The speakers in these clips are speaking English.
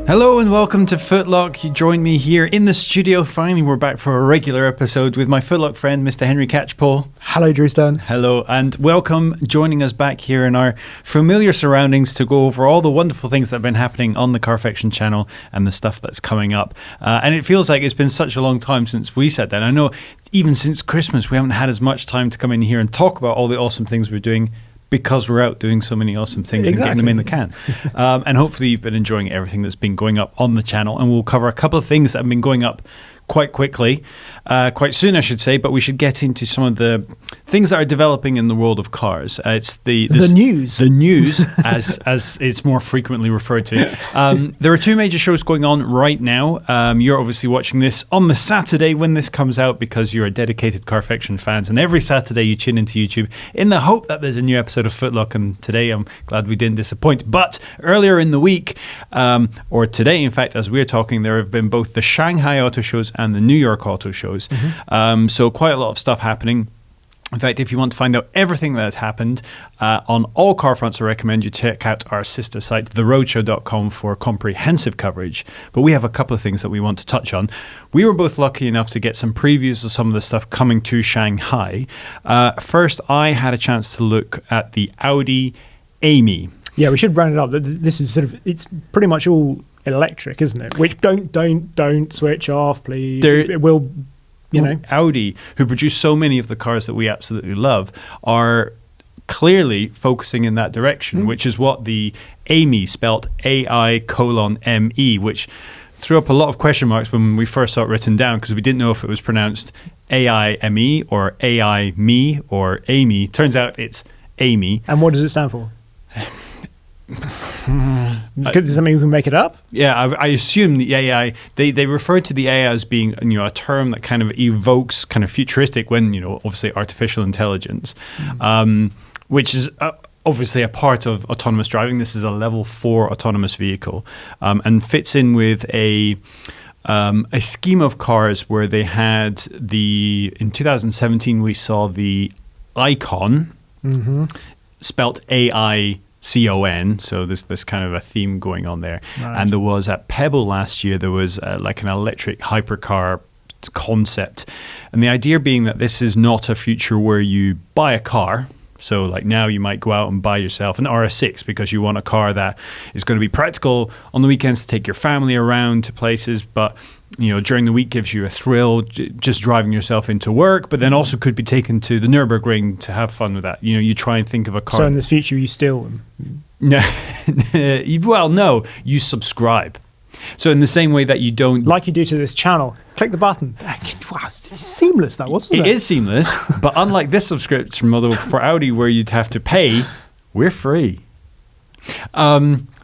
Hello and welcome to FtLoC. You joined me here in the studio. Finally, we're back for a regular episode with my FtLoC friend, Mr. Henry Catchpole. Hello, Drew Stone. Hello, and welcome joining us back here in our familiar surroundings to go over all the wonderful things that have been happening on the Carfection channel and the stuff that's coming up. And it feels like it's been such a long time since we sat down. I know even since Christmas, we haven't had as much time to come in here and talk about all the awesome things we're doing, because we're out doing so many awesome things and getting them in the can. And hopefully you've been enjoying everything that's been going up on the channel. And we'll cover a couple of things that have been going up quite quickly, quite soon I should say, but we should get into some of the things that are developing in the world of cars. It's the news. The news, as it's more frequently referred to. There are two major shows going on right now. You're obviously watching this on the Saturday when this comes out because you're a dedicated Carfection fans, and every Saturday you tune into YouTube in the hope that there's a new episode of FtLoC, and today I'm glad we didn't disappoint. But earlier in the week, or today in fact, as we're talking, there have been both the Shanghai Auto Shows and the New York Auto Shows. So quite a lot of stuff happening. In fact, if you want to find out everything that has happened on all car fronts, I recommend you check out our sister site, theroadshow.com, for comprehensive coverage. But we have a couple of things that we want to touch on. We were both lucky enough to get some previews of some of the stuff coming to Shanghai. First, I had a chance to look at the Audi AI. Yeah, we should round it up. This is it's pretty much all electric, isn't it? Which don't switch off, please. It will, Audi, who produce so many of the cars that we absolutely love, are clearly focusing in that direction, which is what the AI, spelt AI:ME, which threw up a lot of question marks when we first saw it written down, because we didn't know if it was pronounced AIME or AI-me or Amy. Turns out it's Amy. And what does it stand for? Does that mean we can make it up? Yeah, I assume the AI, they refer to the AI as being a term that kind of evokes kind of futuristic when, obviously artificial intelligence, which is obviously a part of autonomous driving. This is a level 4 autonomous vehicle, and fits in with a scheme of cars where they had in 2017 we saw the Icon, spelt AI-CON, so there's kind of a theme going on there. Right. And there was at Pebble last year, there was like an electric hypercar concept. And the idea being that this is not a future where you buy a car. So like now you might go out and buy yourself an RS6 because you want a car that is going to be practical on the weekends to take your family around to places, but during the week gives you a thrill just driving yourself into work, but then also could be taken to the Nürburgring to have fun with that. You try and think of a car. So in this future you steal them? No. Well, no, you subscribe. So in the same way that you don't... Like you do to this channel. Click the button. Wow, it's seamless, that wasn't it? It is seamless, but unlike this subscription model for Audi where you'd have to pay, we're free.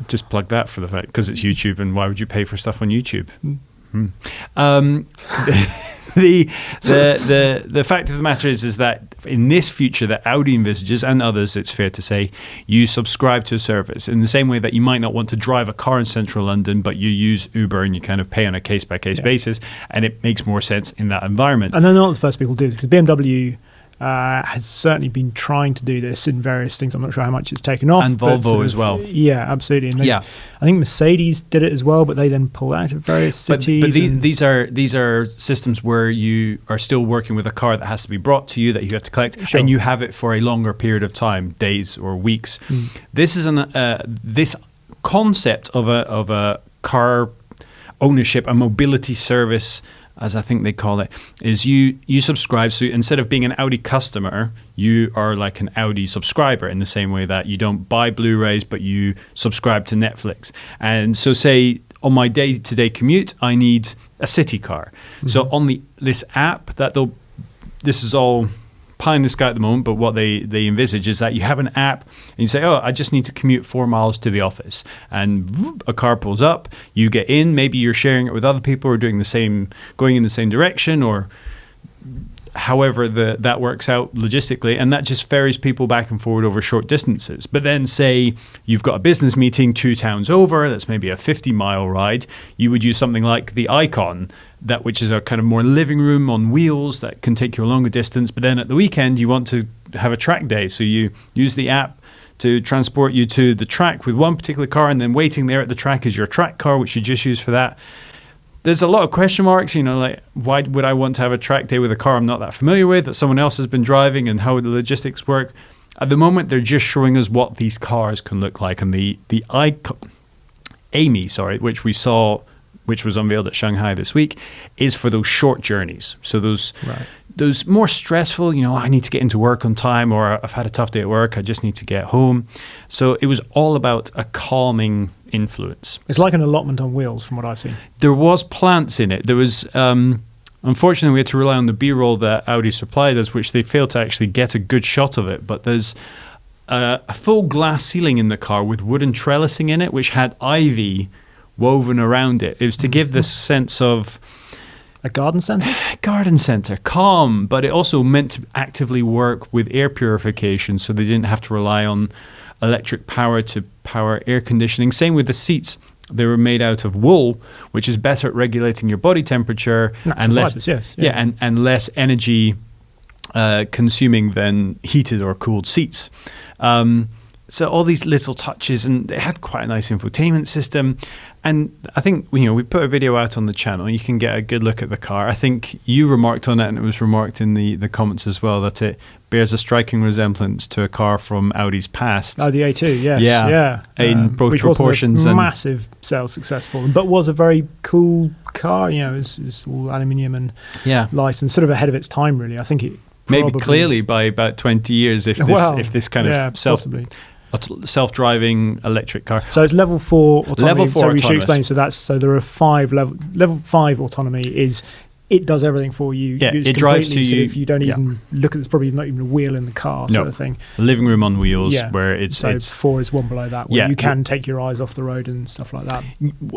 Just plug that for the fact, because it's YouTube, and why would you pay for stuff on YouTube? The fact of the matter is that in this future that Audi envisages, and others, it's fair to say, you subscribe to a service in the same way that you might not want to drive a car in central London, but you use Uber and you kind of pay on a case-by-case basis, and it makes more sense in that environment. And they're not the first people to do this, because BMW has certainly been trying to do this in various things. I'm not sure how much it's taken off. And Volvo as well. Yeah, absolutely. And I think Mercedes did it as well, but they then pulled out of various cities. But these are systems where you are still working with a car that has to be brought to you, that you have to collect, and you have it for a longer period of time, days or weeks. This is this concept of a car ownership, a mobility service, as I think they call it, is you subscribe. So instead of being an Audi customer, you are like an Audi subscriber, in the same way that you don't buy Blu-rays, but you subscribe to Netflix. And so say on my day-to-day commute, I need a city car. So on this app, this is all pie in the sky at the moment, but what they envisage is that you have an app and you say, I just need to commute 4 miles to the office, and a car pulls up, you get in, maybe you're sharing it with other people who are doing the same, going in the same direction, or however that works out logistically, and that just ferries people back and forward over short distances. But then say you've got a business meeting 2 towns over, that's maybe a 50-mile ride, you would use something like the Icon, which is a kind of more living room on wheels that can take you a longer distance. But then at the weekend you want to have a track day, so you use the app to transport you to the track with one particular car, and then waiting there at the track is your track car, which you just use for that. There's a lot of question marks, like why would I want to have a track day with a car I'm not that familiar with, that someone else has been driving, and how the logistics work. At the moment, they're just showing us what these cars can look like, and the AMI, which we saw, which was unveiled at Shanghai this week, is for those short journeys. So those more stressful, I need to get into work on time, or I've had a tough day at work, I just need to get home. So it was all about a calming influence. It's like an allotment on wheels from what I've seen. There was plants in it. There was, unfortunately, we had to rely on the B-roll that Audi supplied us, which they failed to actually get a good shot of it. But there's a full glass ceiling in the car with wooden trellising in it, which had ivy woven around it. It was to give this sense of a garden center? Garden center, calm, but it also meant to actively work with air purification, so they didn't have to rely on electric power to power air conditioning. Same with the seats. They were made out of wool, which is better at regulating your body temperature and less, fibers, and less energy consuming than heated or cooled seats. So all these little touches, and it had quite a nice infotainment system. And I think, we put a video out on the channel. You can get a good look at the car. I think you remarked on it, and it was remarked in the comments as well, that it bears a striking resemblance to a car from Audi's past. Oh, the A2, yes. Yeah. In both which proportions. Wasn't a massive sales success for them, but was a very cool car. It was all aluminium and light, and sort of ahead of its time, really. I think it maybe clearly by about 20 years if this kind of self-driving electric car. So it's level 4 autonomy. Level 4 so we should explain. So there are 5 level 5 autonomy is it does everything for you. Yeah, it drives to you. If you don't even look at, there's probably not even a wheel in the car, sort of thing. Living room on wheels, where it's 4 is one below that, where you can take your eyes off the road and stuff like that.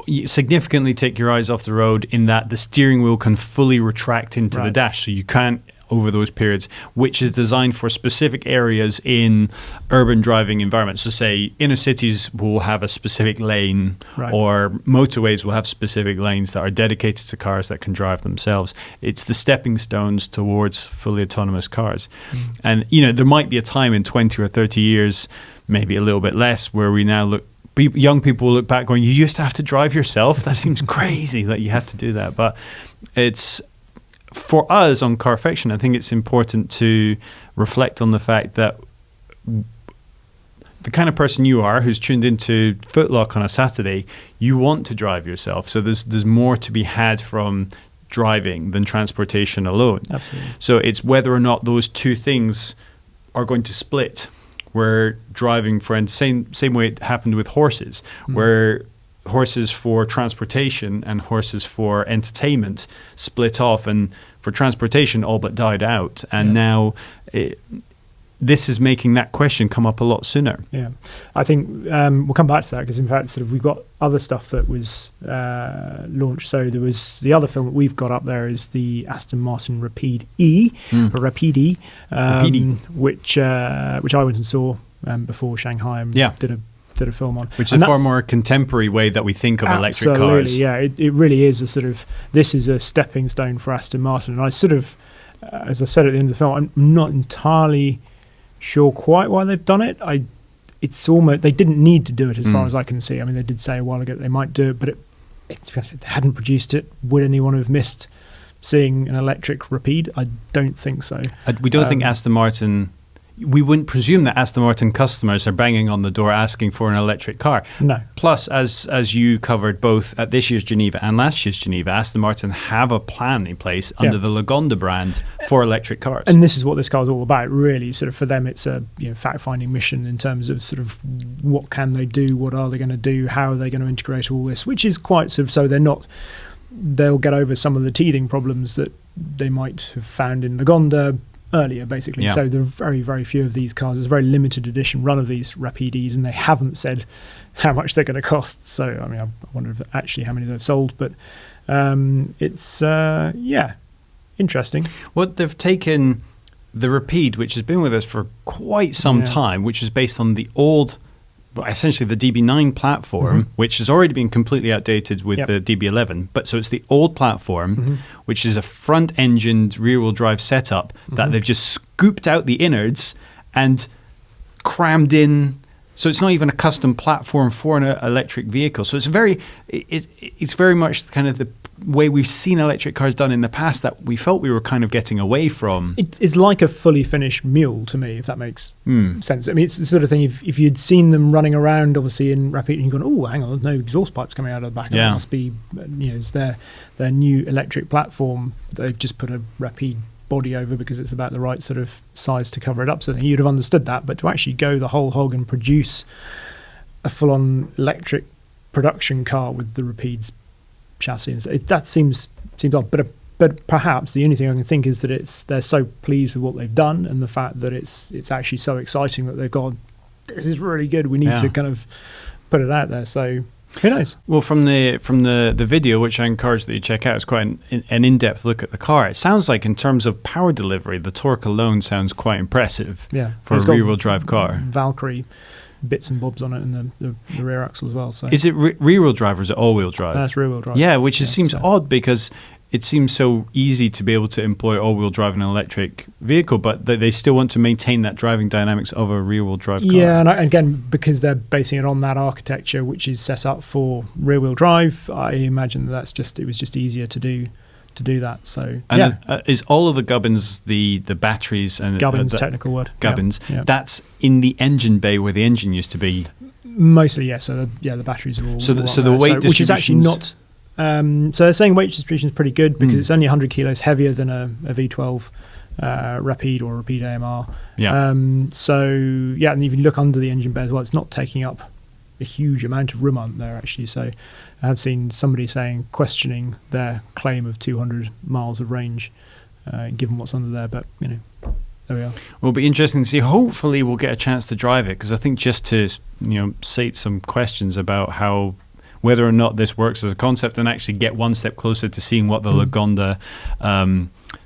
You significantly take your eyes off the road in that the steering wheel can fully retract into the dash, so you can't over those periods, which is designed for specific areas in urban driving environments. So say inner cities will have a specific lane, or motorways will have specific lanes that are dedicated to cars that can drive themselves. It's the stepping stones towards fully autonomous cars. And there might be a time in 20 or 30 years, maybe a little bit less, where we now young people will look back going, you used to have to drive yourself? That seems crazy that you had to do that. But it's, for us on Carfection, I think it's important to reflect on the fact that the kind of person you are, who's tuned into FtLoC on a Saturday, you want to drive yourself. So there's more to be had from driving than transportation alone. Absolutely. So it's whether or not those two things are going to split. Where driving, same way it happened with horses, where horses for transportation and horses for entertainment split off, and for transportation all but died out. And now this is making that question come up a lot sooner. Yeah, I think we'll come back to that, because in fact we've got other stuff that was launched. So there was the other film that we've got up there is the Aston Martin Rapide E, or Rapide, which I went and saw before Shanghai and did a film on, which is a far more contemporary way that we think of electric cars. Yeah, it really is a sort of, this is a stepping stone for Aston Martin. And I sort of, as I said at the end of the film, I'm not entirely sure quite why they've done it. It's almost, they didn't need to do it as far as I can see. I mean, they did say a while ago that they might do it, but if they hadn't produced it, would anyone have missed seeing an electric Rapide? I don't think so. We don't think Aston Martin. We wouldn't presume that Aston Martin customers are banging on the door asking for an electric car. No. Plus, as you covered both at this year's Geneva and last year's Geneva, Aston Martin have a plan in place under the Lagonda brand for electric cars. And this is what this car is all about, really. Sort of for them, it's a fact-finding mission in terms of sort of what can they do, what are they going to do, how are they going to integrate all this, which is quite sort of, so they'll get over some of the teething problems that they might have found in Lagonda earlier, basically. So there are very, very few of these cars. There's a very limited edition run of these Rapides, and they haven't said how much they're going to cost. So, I mean, I wonder if actually how many they've sold, but it's, interesting. Well, they've taken the Rapide, which has been with us for quite some time, which is based on the old, essentially the DB9 platform, which has already been completely outdated with the DB11. But so it's the old platform, which is a front-engined rear-wheel drive setup that they've just scooped out the innards and crammed in So it's not even a custom platform for an electric vehicle. So it's very much kind of the way we've seen electric cars done in the past that we felt we were kind of getting away from. It's like a fully finished mule to me, if that makes sense. I mean, it's the sort of thing, if you'd seen them running around, obviously, in Rapide, and you've gone, oh, hang on, there's no exhaust pipes coming out of the back. Yeah. It must be, it's their new electric platform. They've just put a Rapide body over because it's about the right sort of size to cover it up. So you'd have understood that. But to actually go the whole hog and produce a full-on electric production car with the Rapide's chassis, that seems odd. But perhaps the only thing I can think is that they're so pleased with what they've done, and the fact that it's actually so exciting that they've gone, this is really good. We need to kind of put it out there. So who knows? Well, from the video, which I encourage that you check out, it's quite an in-depth look at the car. It sounds like, in terms of power delivery, the torque alone sounds quite impressive for a rear-wheel drive car. Valkyrie bits and bobs on it, and the rear axle as well. So is it rear-wheel drive or is it all-wheel drive? That's rear-wheel drive. Yeah, which seems odd because it seems so easy to be able to employ all-wheel drive in an electric vehicle, but they still want to maintain that driving dynamics of a rear-wheel drive car. Yeah, and again, because they're basing it on that architecture, which is set up for rear-wheel drive, I imagine it was just easier to do that. So is all of the gubbins the batteries and gubbins, technical word, gubbins? Yeah. That's in the engine bay where the engine used to be. Mostly, yeah. So the batteries are all so the weight distribution, which is actually not. So they're saying weight distribution is pretty good because it's only 100 kilos heavier than a V12 Rapide or Rapide AMR. Yeah. And if you look under the engine bay as well, it's not taking up a huge amount of room on there actually. So I have seen somebody questioning their claim of 200 miles of range, given what's under there. But there we are. Will be interesting to see. Hopefully, we'll get a chance to drive it, because I think just to sate some questions about whether or not this works as a concept, and actually get one step closer to seeing what the Lagonda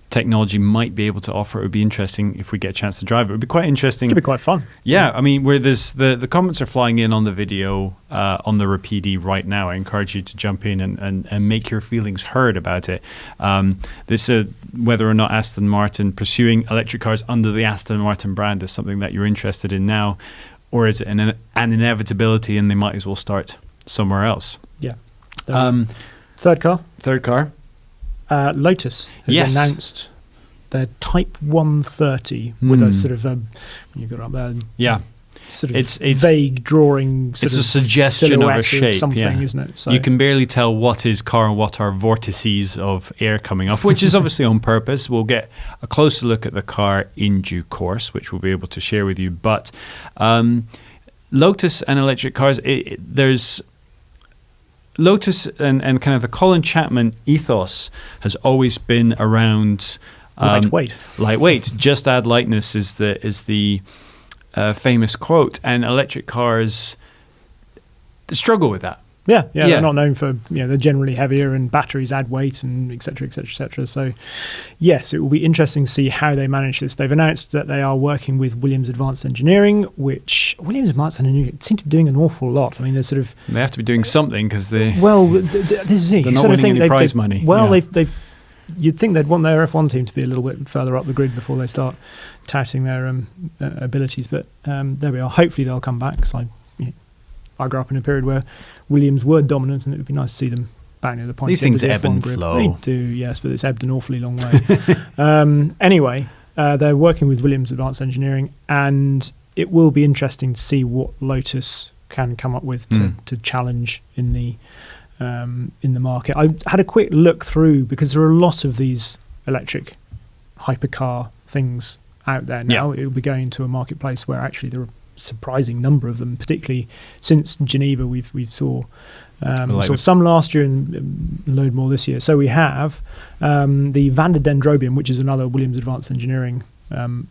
technology might be able to offer. It would be interesting if we get a chance to drive it. It would be quite interesting. It could be quite fun. Yeah, I mean, where there's the comments are flying in on the video on the Rapide right now. I encourage you to jump in and make your feelings heard about it. Whether or not Aston Martin pursuing electric cars under the Aston Martin brand is something that you're interested in now, or is it an inevitability and they might as well start somewhere else? Yeah. Third car. Lotus has announced their Type 130 with a sort of you got up there. Yeah, sort of it's vague drawing. It's a suggestion of a shape, something, isn't it? So you can barely tell what is car and what are vortices of air coming off, which is obviously on purpose. We'll get a closer look at the car in due course, which we'll be able to share with you. But Lotus and electric cars, there's Lotus and kind of the Colin Chapman ethos has always been around lightweight. Just add lightness is the famous quote, and electric cars struggle with that. Yeah. They're not known for, they're generally heavier, and batteries add weight, and et cetera, et cetera, et cetera. So, yes, it will be interesting to see how they manage this. They've announced that they are working with Williams Advanced Engineering, which Williams Advanced Engineering seem to be doing an awful lot. I mean, they have to be doing something because this is it. They're not winning any prize money. Well, they've. You'd think they'd want their F1 team to be a little bit further up the grid before they start touting their abilities. But there we are. Hopefully, they'll come back. Because I grew up in a period where Williams were dominant, and it would be nice to see them back near the point. These things ebb and flow. They do, yes, but it's ebbed an awfully long way. Anyway, they're working with Williams Advanced Engineering, and it will be interesting to see what Lotus can come up with to challenge in the market. I had a quick look through, because there are a lot of these electric hypercar things out there now. It will be going to a marketplace where actually there are surprising number of them, particularly since Geneva. We saw some last year and a load more this year. So we have the Vanda Dendrobium, which is another Williams Advanced Engineering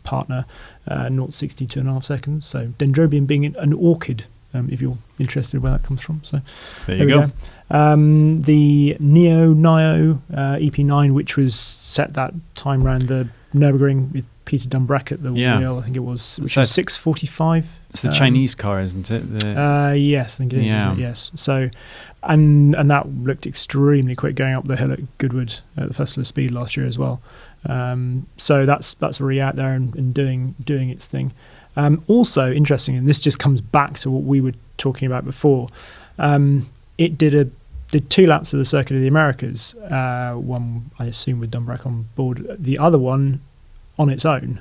partner, 0-60 2.5 seconds. So Dendrobium being an orchid, if you're interested where that comes from. So there you go. The Nio EP9, which was set that time round the Nürburgring with Peter Dumbrack at the wheel, I think it was, which was 6:45. It's the Chinese car, isn't it? Yes, I think it is. Isn't it? Yes. So, and that looked extremely quick going up the hill at Goodwood at the Festival of Speed last year as well. So that's already out there and doing its thing. Also interesting, and this just comes back to what we were talking about before. It did 2 laps of the Circuit of the Americas. One, I assume, with Dumbrek on board. The other one on its own.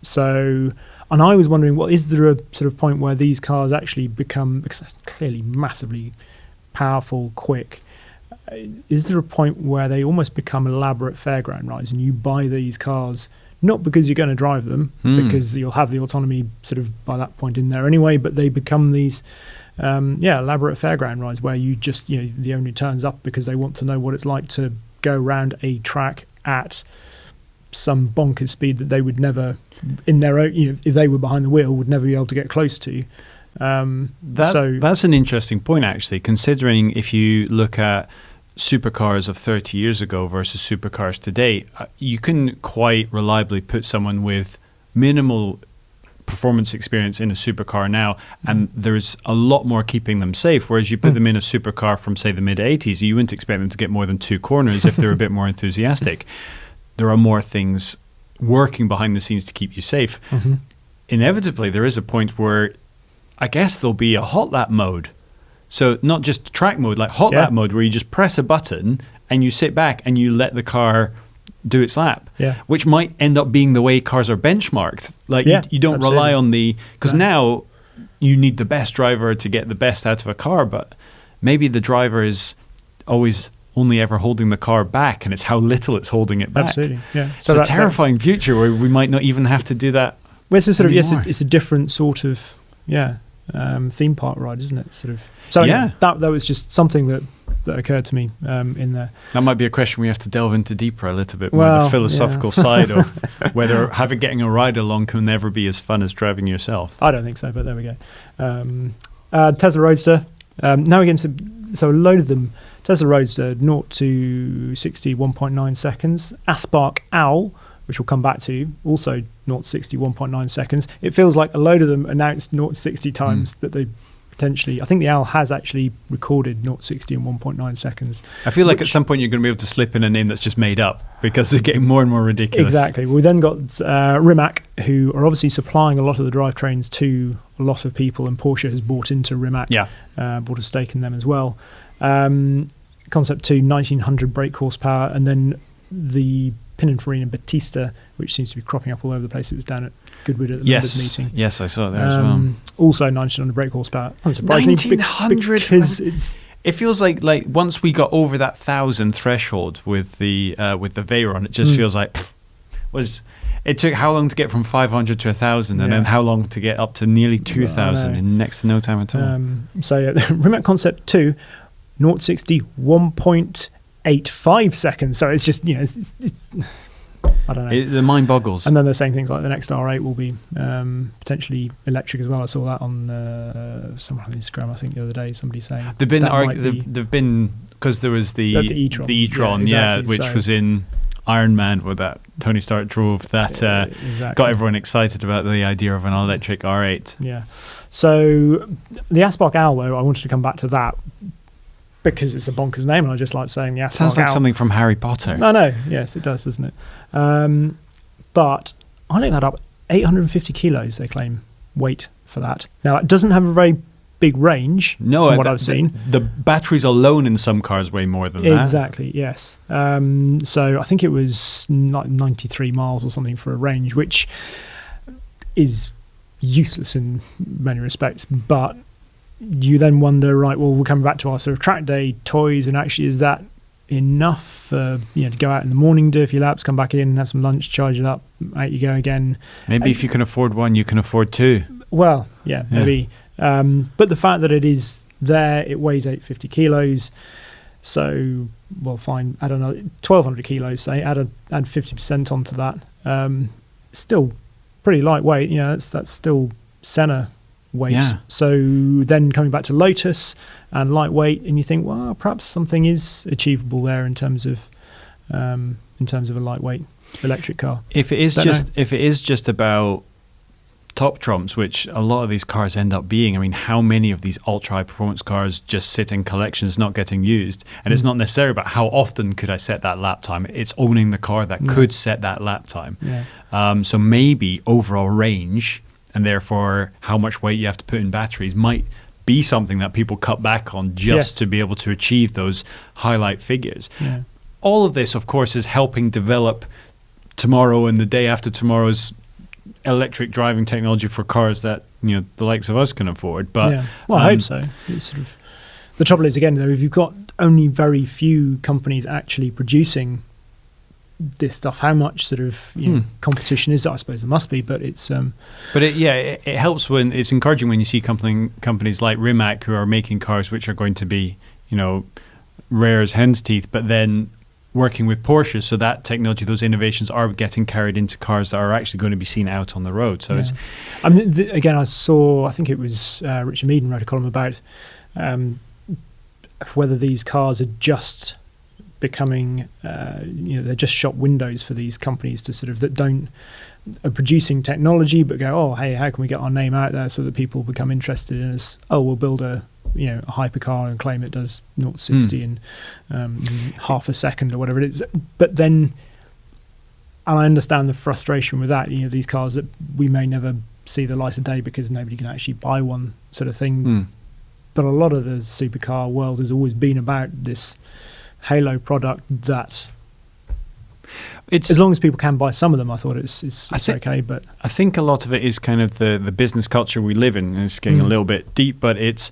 So, and I was wondering, well, is there a sort of point where these cars actually become, because they're clearly massively powerful, quick, is there a point where they almost become elaborate fairground rides, and you buy these cars not because you're going to drive them, because you'll have the autonomy sort of by that point in there anyway, but they become these elaborate fairground rides where you just, the owner turns up because they want to know what it's like to go around a track at some bonkers speed that they would never, in their own, if they were behind the wheel, would never be able to get close to. That's an interesting point, actually, considering if you look at supercars of 30 years ago versus supercars today, you can quite reliably put someone with minimal performance experience in a supercar now, and there's a lot more keeping them safe, whereas you put them in a supercar from, say, the mid-80s, you wouldn't expect them to get more than 2 corners if they're a bit more enthusiastic. There are more things working behind the scenes to keep you safe. Inevitably, there is a point where I guess there'll be a hot lap mode. So not just track mode, like hot lap mode, where you just press a button and you sit back and you let the car do its lap, which might end up being the way cars are benchmarked. Like you don't rely on because now you need the best driver to get the best out of a car, but maybe the driver is always only ever holding the car back, and it's how little it's holding it back. Absolutely, yeah. So it's a terrifying future where we might not even have to do that. Well, it's a sort of it's a different sort of theme park ride, isn't it? Sort of. So that was just something that occurred to me in there. That might be a question we have to delve into deeper a little bit more, the philosophical side of whether getting a ride along can never be as fun as driving yourself. I don't think so, but there we go. Tesla Roadster. Now we get into, so a load of them. Tesla Roadster, 0 to 60, 1.9 seconds. Aspark Owl, which we'll come back to, also 0 to 60, 1.9 seconds. It feels like a load of them announced 0 to 60 times that they potentially, I think the Owl has actually recorded 0 to 60 in 1.9 seconds. I feel like at some point you're going to be able to slip in a name that's just made up, because they're getting more and more ridiculous. Exactly. We then got Rimac, who are obviously supplying a lot of the drivetrains to a lot of people, and Porsche has bought into Rimac, bought a stake in them as well. Concept 2, 1900 brake horsepower, and then the Pininfarina Battista, which seems to be cropping up all over the place. It was down at Goodwood at the members meeting. Yes, I saw it there as well. Also 1900 brake horsepower. Unsurprisingly, 1900, because it feels like once we got over that 1,000 threshold with the Veyron, it just feels like it took how long to get from 500 to 1,000, and then how long to get up to nearly 2,000 in next to no time at all. Rimac Concept 2, 0 to 60, 1.85 seconds. So it's just, I don't know. The mind boggles. And then they're saying things like the next R8 will be potentially electric as well. I saw that on someone on Instagram, I think, the other day. Somebody saying they've been because there was the e-tron, which was in Iron Man, where that Tony Stark drove. That got everyone excited about the idea of an electric R8. Yeah. So the Aspark Owl, though, I wanted to come back to that, because it's a bonkers name, and I just like saying the Aspark Sounds like Owl. something from Harry Potter. I know, yes, it does, doesn't it? But I looked that up. 850 kilos, they claim, weight for that. Now, it doesn't have a very big range, from what I've seen. The batteries alone in some cars weigh more than that. Exactly, yes. So I think it was 93 miles or something for a range, which is useless in many respects, but you then wonder, right, well, we're coming back to our sort of track day toys, and actually is that enough to go out in the morning, do a few laps, come back in, have some lunch, charge it up, out you go again. Maybe if you can afford one, you can afford two. Well, maybe. But the fact that it is there, it weighs 850 kilos, so, well, fine, I don't know, 1,200 kilos, say, add 50% onto that. Still pretty lightweight, that's still Senna weight. Yeah. So then coming back to Lotus and lightweight, and you think, well, perhaps something is achievable there in terms of a lightweight electric car. If it is just about top trumps, which a lot of these cars end up being, I mean, how many of these ultra high performance cars just sit in collections not getting used? And it's not necessarily about how often could I set that lap time. It's owning the car that could set that lap time. Yeah. So maybe overall range, and therefore how much weight you have to put in batteries, might be something that people cut back on just to be able to achieve those highlight figures. All of this, of course, is helping develop tomorrow and the day after tomorrow's electric driving technology for cars that the likes of us can afford. But well, I hope so. It's sort of the trouble is, again, though, if you've got only very few companies actually producing this stuff, how much sort of competition is there? I suppose there must be, but it's but it helps when it's encouraging when you see companies like Rimac who are making cars which are going to be rare as hen's teeth, but then working with Porsche, so that technology, those innovations are getting carried into cars that are actually going to be seen out on the road. So it's, I mean, again, I think it was Richard Meaden wrote a column about whether these cars are just becoming, they're just shop windows for these companies to sort of that are producing technology, but go, oh, hey, how can we get our name out there so that people become interested in us? Oh, we'll build a hypercar and claim it does 0 to 60 in half a second or whatever it is. But then, and I understand the frustration with that. These cars that we may never see the light of day because nobody can actually buy one, sort of thing. But a lot of the supercar world has always been about this halo product that, as long as people can buy some of them, I thought it's okay. But I think a lot of it is kind of the business culture we live in. And it's getting a little bit deep, but it's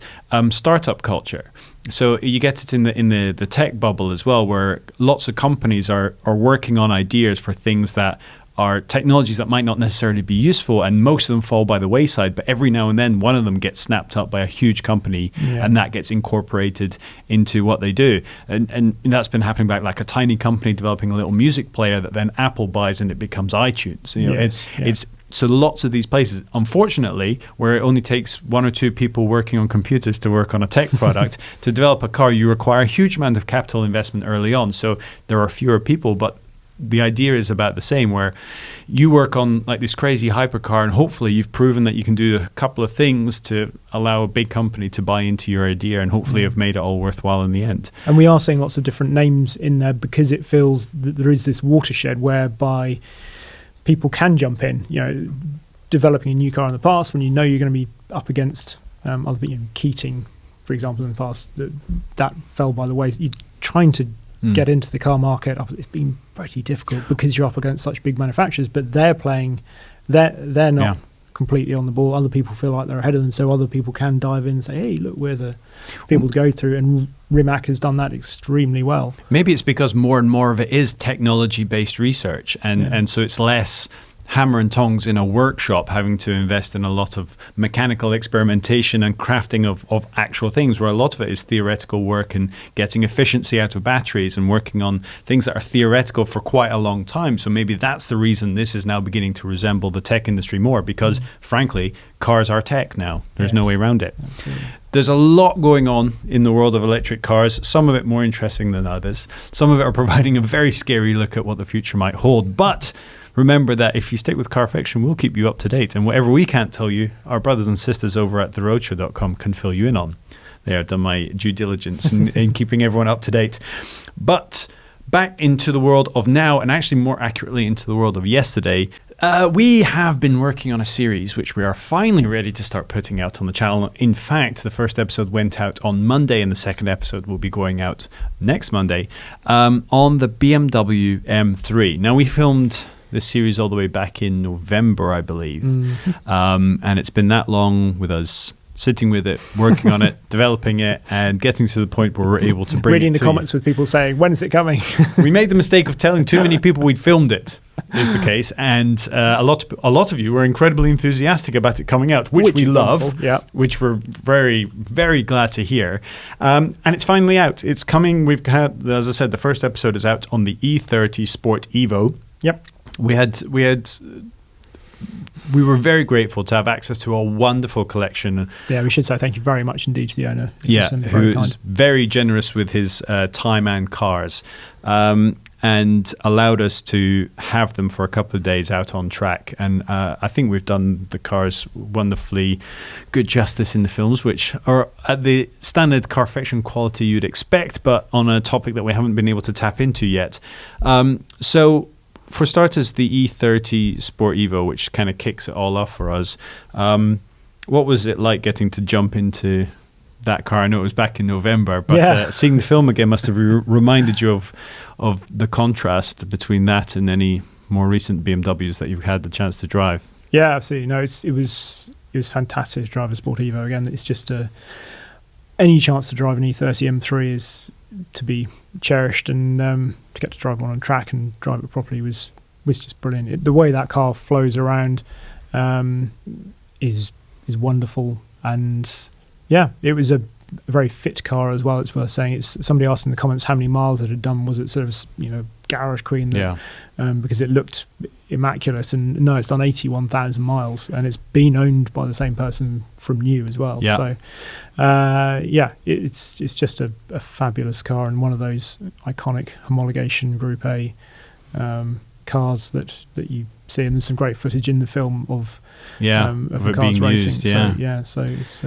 startup culture. So you get it in the tech bubble as well, where lots of companies are working on ideas for things that are technologies that might not necessarily be useful, and most of them fall by the wayside, but every now and then one of them gets snapped up by a huge company and that gets incorporated into what they do. And that's been happening back, like a tiny company developing a little music player that then Apple buys and it becomes iTunes. It's so lots of these places, unfortunately, where it only takes 1 or 2 people working on computers to work on a tech product to develop a car, you require a huge amount of capital investment early on. So there are fewer people, but the idea is about the same, where you work on like this crazy hypercar and hopefully you've proven that you can do a couple of things to allow a big company to buy into your idea, and hopefully have made it all worthwhile in the end. And we are seeing lots of different names in there because it feels that there is this watershed whereby people can jump in. Developing a new car in the past, when you're going to be up against other people, Keating, for example, in the past, that fell by the wayside. You're trying to get into the car market. It's been pretty difficult because you're up against such big manufacturers, but they're not completely on the ball. Other people feel like they're ahead of them, so other people can dive in and say, hey, look, we're the people to go through, and Rimac has done that extremely well. Maybe it's because more and more of it is technology-based research, and so it's less hammer and tongs in a workshop having to invest in a lot of mechanical experimentation and crafting of actual things, where a lot of it is theoretical work and getting efficiency out of batteries and working on things that are theoretical for quite a long time. So maybe that's the reason this is now beginning to resemble the tech industry more, because frankly, cars are tech now. There's no way around it. Absolutely. There's a lot going on in the world of electric cars, some of it more interesting than others. Some of it are providing a very scary look at what the future might hold. But remember that if you stick with Carfection, we'll keep you up to date. And whatever we can't tell you, our brothers and sisters over at theroadshow.com can fill you in on. There, I've done my due diligence in keeping everyone up to date. But back into the world of now, and actually more accurately into the world of yesterday, we have been working on a series which we are finally ready to start putting out on the channel. In fact, the first episode went out on Monday, and the second episode will be going out next Monday on the BMW M3. Now, we filmed this series all the way back in November, I believe. And it's been that long with us sitting with it, working on it, developing it, and getting to the point where we're able to bring reading it the comments with people saying, when is it coming? We made the mistake of telling too many people we'd filmed it, is the case. And a lot of you were incredibly enthusiastic about it coming out, which we love, which we're very, very glad to hear. And it's finally out. It's coming. We've had, as I said, the first episode is out on the E30 Sport Evo. Yep. We were very grateful to have access to a wonderful collection. Yeah, we should say thank you very much indeed to the owner. Who is very generous with his time and cars, and allowed us to have them for a couple of days out on track. And I think we've done the cars wonderfully good justice in the films, which are at the standard Carfection quality you'd expect, but on a topic that we haven't been able to tap into yet. So for starters, the E30 Sport Evo, which kind of kicks it all off for us. What was it like getting to jump into that car? I know it was back in November, but seeing the film again must have reminded you of the contrast between that and any more recent BMWs that you've had the chance to drive. Yeah, absolutely. No, it was fantastic to drive a Sport Evo again. It's just any chance to drive an E30 M3 is to be cherished, and to get to drive one on track and drive it properly was just brilliant. The way that car flows around is wonderful, and yeah, it was a very fit car as well. It's worth saying. Somebody asked in the comments how many miles it had done. Was it sort of garage queen? Because it looked immaculate, and no, it's done 81,000 miles, and it's been owned by the same person from new as well. Yeah. So it's just a fabulous car, and one of those iconic homologation Group A cars that you see, and there's some great footage in the film of the cars being racing. used, So it's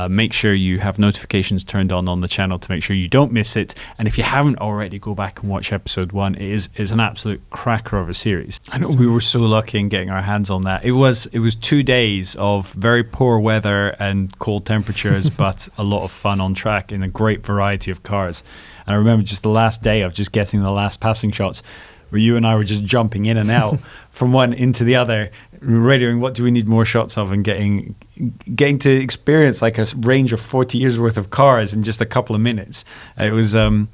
make sure you have notifications turned on the channel to make sure you don't miss it. And if you haven't already, go back and watch episode 1. It is an absolute cracker of a series. I know we were so lucky in getting our hands on that. It was 2 days of very poor weather and cold temperatures, but a lot of fun on track in a great variety of cars. And I remember just the last day of just getting the last passing shots, where you and I were just jumping in and out from one into the other, radioing what do we need more shots of, and getting to experience like a range of 40 years worth of cars in just a couple of minutes. It was a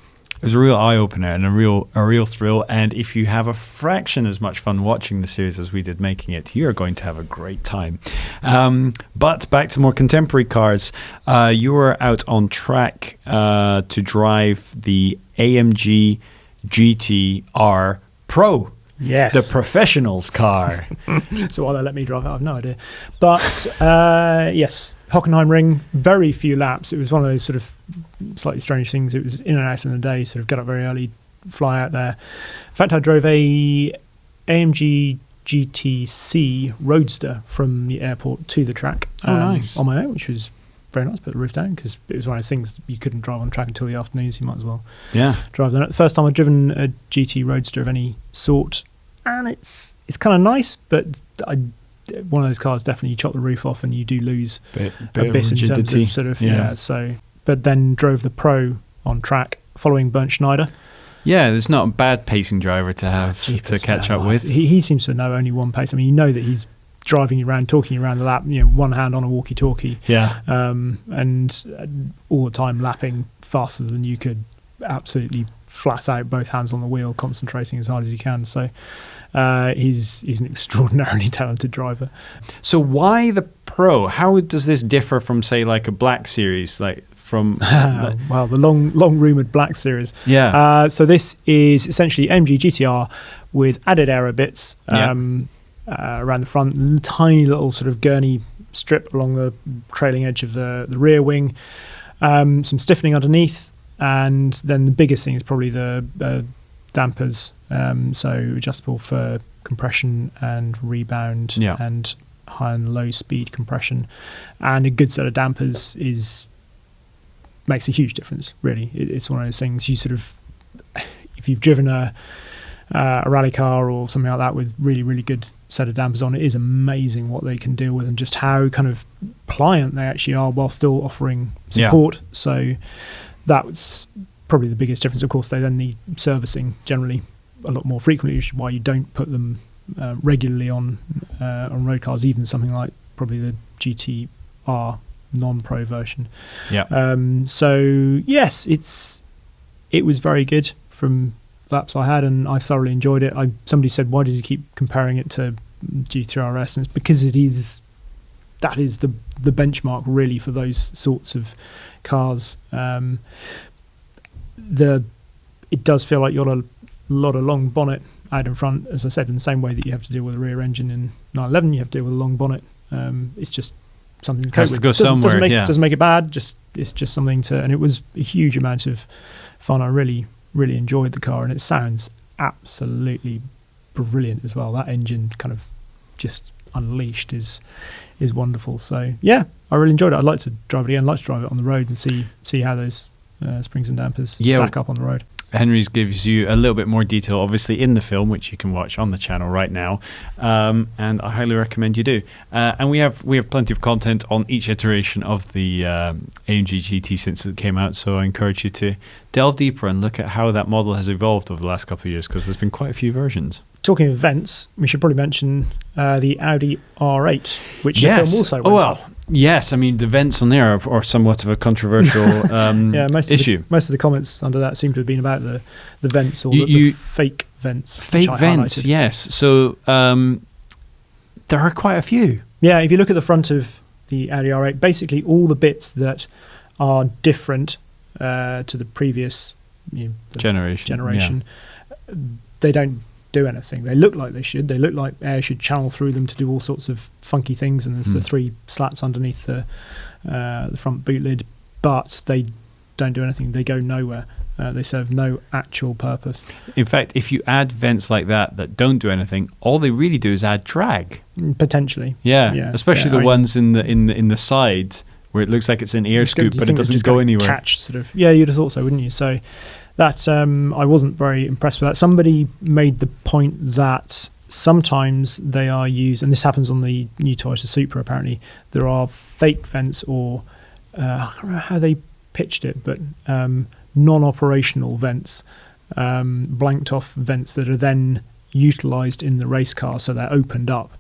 real eye opener and a real thrill. And if you have a fraction as much fun watching the series as we did making it, you're going to have a great time. But back to more contemporary cars, you were out on track to drive the AMG GT R Pro. Yes. The professionals car. So why they let me drive it, I have no idea. But yes, Hockenheimring, very few laps. It was one of those sort of slightly strange things. It was in and out in the day, sort of get up very early, fly out there. In fact, I drove a AMG GTC Roadster from the airport to the track nice. On my own, which was very nice. Put the roof down, because it was one of those things you couldn't drive on track until the afternoon, so you might as well drive them. The first time I'd driven a GT Roadster of any sort, and it's kind of nice, but one of those cars, definitely you chop the roof off and you do lose a bit in terms of sort of so. But then drove the Pro on track following Bernd Schneider. Yeah, there's not a bad pacing driver to have to catch up with. He seems to know only one pace. I mean, you know that he's driving you around, talking you around the lap, one hand on a walkie-talkie, and all the time lapping faster than you could, absolutely flat out, both hands on the wheel, concentrating as hard as you can. So he's an extraordinarily talented driver. So why the Pro? How does this differ from, say, like a Black Series, like from well, the long rumored Black Series? So this is essentially MG GTR with added aero bits. Around the front, tiny little sort of gurney strip along the trailing edge of the rear wing, some stiffening underneath, and then the biggest thing is probably the dampers, so adjustable for compression and rebound, and high and low speed compression, and a good set of dampers makes a huge difference. Really, it's one of those things you sort of, if you've driven a rally car or something like that with really good set of dampers on, it is amazing what they can deal with, and just how kind of pliant they actually are while still offering support. So that's probably the biggest difference. Of course, they then need servicing generally a lot more frequently, which is why you don't put them regularly on road cars, even something like probably the GTR non-pro version. So yes, it was very good from laps I had, and I thoroughly enjoyed it. Somebody said, why did you keep comparing it to GT RS? And it's because that is the benchmark really for those sorts of cars. It does feel like you've got a lot of long bonnet out in front, as I said, in the same way that you have to deal with a rear engine in 911, you have to deal with a long bonnet. It's just something to cope with. Go somewhere. Doesn't make it bad. It's just something to, and it was a huge amount of fun. I really enjoyed the car, and it sounds absolutely brilliant as well. That engine kind of just unleashed is wonderful. So yeah, I really enjoyed it. I'd like to drive it again. I'd like to drive it on the road and see how those springs and dampers stack up on the road. Henry's gives you a little bit more detail, obviously, in the film, which you can watch on the channel right now, and I highly recommend you do. And we have plenty of content on each iteration of the AMG GT since it came out, so I encourage you to delve deeper and look at how that model has evolved over the last couple of years, because there's been quite a few versions. Talking of vents, we should probably mention the Audi R8, which the film also went up. Yes, I mean, the vents on there are somewhat of a controversial issue. Most of the comments under that seem to have been about the vents or the fake vents. Fake vents, yes. So there are quite a few. Yeah, if you look at the front of the Audi R8, basically all the bits that are different to the previous generation, they don't do anything. They look like they should. They look like air should channel through them to do all sorts of funky things, and there's the 3 slats underneath the front boot lid, but they don't do anything. They go nowhere. They serve no actual purpose. In fact, if you add vents like that don't do anything, all they really do is add drag. Potentially. Yeah. Especially the ones in the side where it looks like it's an air scoop, but it doesn't go anywhere. Catch sort of. Yeah, you'd have thought so, wouldn't you? So that I wasn't very impressed with that. Somebody made the point that sometimes they are used, and this happens on the new Toyota Supra apparently, there are fake vents or I can't remember how they pitched it, but non-operational vents, blanked off vents that are then utilised in the race car, so they're opened up,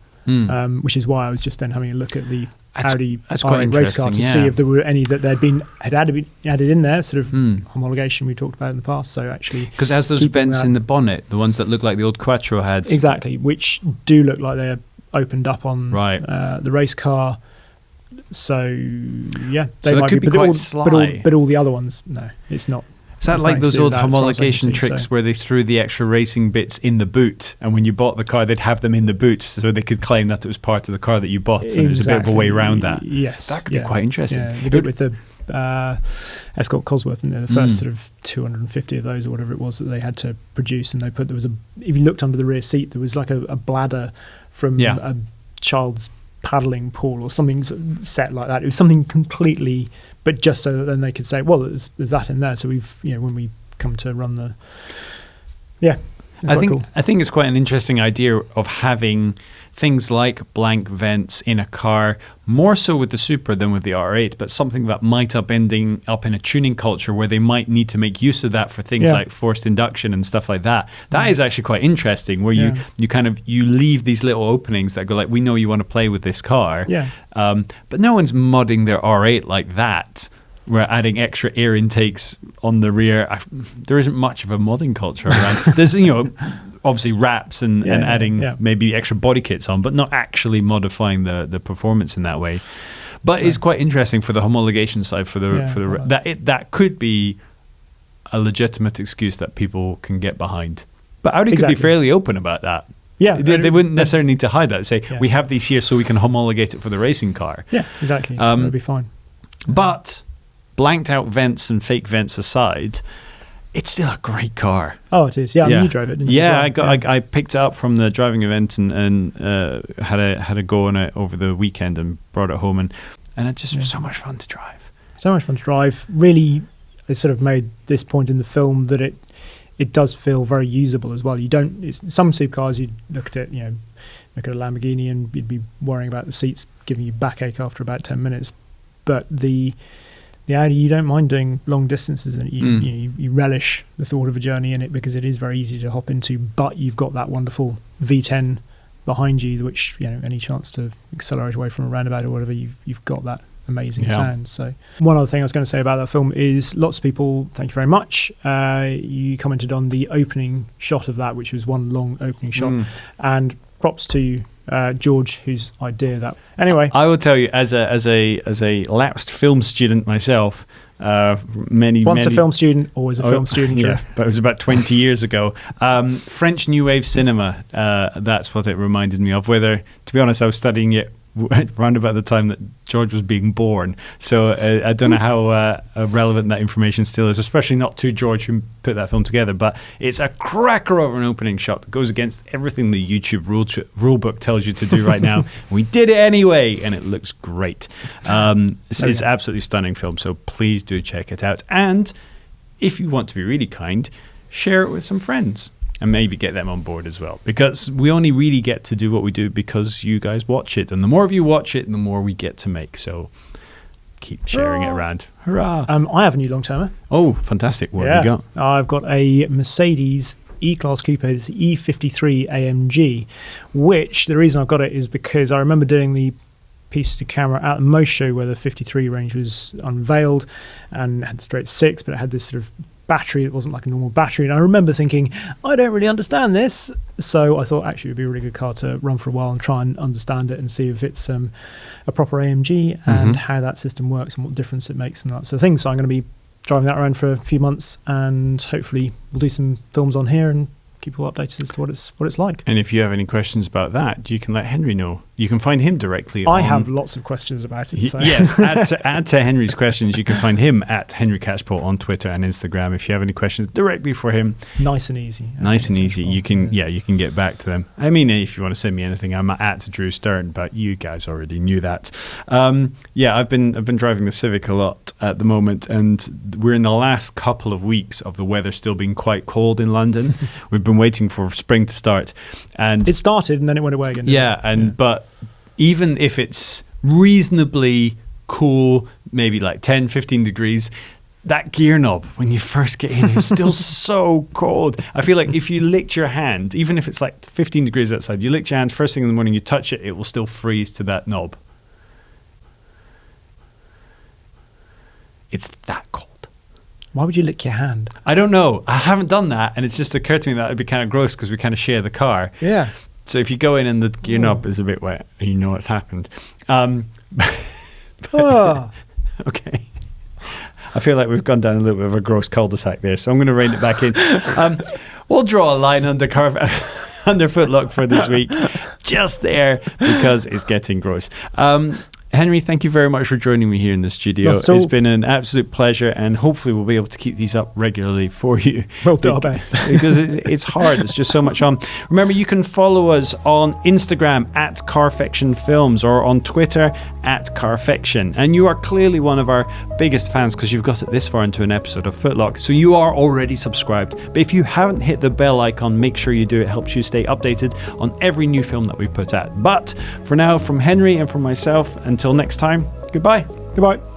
which is why I was just then having a look at the Audi R8 race car to see if there were any that had added in there, sort of homologation we talked about in the past. So actually, because as those vents in the bonnet, the ones that look like the old Quattro had, exactly, which do look like they're opened up on the race car. So yeah, they might could be quite sly. But all the other ones, no, it's not. Is that like those old homologation tricks where they threw the extra racing bits in the boot, and when you bought the car, they'd have them in the boot so they could claim that it was part of the car that you bought, and it was a bit of a way around that. Yes. That could be quite interesting. Yeah, they did with the Escort Cosworth, and the first sort of 250 of those or whatever it was that they had to produce, and if you looked under the rear seat, there was like a bladder from a child's paddling pool or something set like that. It was something completely, but just so that then they could say, well, there's that in there. So we've, when we come to run the, I think it's quite an interesting idea of having things like blank vents in a car, more so with the Supra than with the R8, but something that might ending up in a tuning culture where they might need to make use of that for things like forced induction and stuff like that. That is actually quite interesting, where you leave these little openings that go like, we know you want to play with this car, but no one's modding their R8 like that. We're adding extra air intakes on the rear. There isn't much of a modding culture around. There's, obviously wraps and adding maybe extra body kits on, but not actually modifying the performance in that way. But it's quite interesting for the homologation side that could be a legitimate excuse that people can get behind. But Audi could be fairly open about that. Yeah, they wouldn't necessarily need to hide that. Say we have these here so we can homologate it for the racing car. Yeah, exactly. That'd be fine. But blanked out vents and fake vents aside, it's still a great car. Oh, it is. Yeah, I mean, you drove it, didn't you? Yeah, I picked it up from the driving event and had a go on it over the weekend and brought it home, and it just was so much fun to drive. So much fun to drive. Really, they sort of made this point in the film that it does feel very usable as well. You don't. Some supercars, you look at it, look at a Lamborghini, and you'd be worrying about the seats giving you backache after about 10 minutes, but the Audi, you don't mind doing long distances, and you relish the thought of a journey in it because it is very easy to hop into, but you've got that wonderful V10 behind you, which, any chance to accelerate away from a roundabout or whatever, you've got that amazing sound. So one other thing I was going to say about that film is lots of people, thank you very much, you commented on the opening shot of that, which was one long opening shot, and props to George, whose idea that. Anyway, I will tell you, as a lapsed film student myself, a film student, always a film student. Yeah, but it was about 20 years ago. French New Wave cinema. That's what it reminded me of. Whether, to be honest, I was studying it around about the time that George was being born. So I don't know how relevant that information still is, especially not to George who put that film together. But it's a cracker of an opening shot that goes against everything the YouTube rule book tells you to do right now. We did it anyway, and it looks great. It's absolutely stunning film, so please do check it out. And if you want to be really kind, share it with some friends and maybe get them on board as well, because we only really get to do what we do because you guys watch it, and the more of you watch it, the more we get to make. So keep sharing it around. Hurrah! I have a new long-termer. Oh, fantastic. What have you got? I've got a Mercedes E-Class Coupe, it's the E53 AMG, which the reason I've got it is because I remember doing the piece to camera at the Most Show where the 53 range was unveiled and had straight 6, but it had this sort of battery that wasn't like a normal battery, and I remember thinking, I don't really understand this, so I thought actually it would be a really good car to run for a while and try and understand it and see if it's a proper AMG and how that system works and what difference it makes and that sort of thing. So I'm going to be driving that around for a few months, and hopefully we'll do some films on here and keep you all updated as to what it's like. And if you have any questions about that, you can let Henry know. You can find him directly. I have lots of questions about it. So. Yes, add to Henry's questions. You can find him at Henry Catchpole on Twitter and Instagram. If you have any questions directly for him, nice and easy. You can you can get back to them. I mean, if you want to send me anything, I'm at Drew Stern, but you guys already knew that. I've been driving the Civic a lot at the moment, and we're in the last couple of weeks of the weather still being quite cold in London. We've been waiting for spring to start, and it started and then it went away again. But even if it's reasonably cool, maybe like 10, 15 degrees, that gear knob, when you first get in, is still so cold. I feel like if you licked your hand, even if it's like 15 degrees outside, you licked your hand first thing in the morning, you touch it, it will still freeze to that knob. It's that cold. Why would you lick your hand? I don't know. I haven't done that, and it's just occurred to me that it'd be kind of gross because we kind of share the car. Yeah. So if you go in and the gear knob is a bit wet, you know what's happened. Okay. I feel like we've gone down a little bit of a gross cul-de-sac there, so I'm going to rein it back in. We'll draw a line under FtLoC for this week, just there, because it's getting gross. Henry, thank you very much for joining me here in the studio. It's been an absolute pleasure, and hopefully we'll be able to keep these up regularly for you. We'll do our best. Because it's hard. It's just so much on. Remember, you can follow us on Instagram at Carfection Films or on Twitter at Carfection. And you are clearly one of our biggest fans because you've got it this far into an episode of FtLoC. So you are already subscribed. But if you haven't hit the bell icon, make sure you do. It helps you stay updated on every new film that we put out. But for now, from Henry and from myself, until next time, goodbye. Goodbye.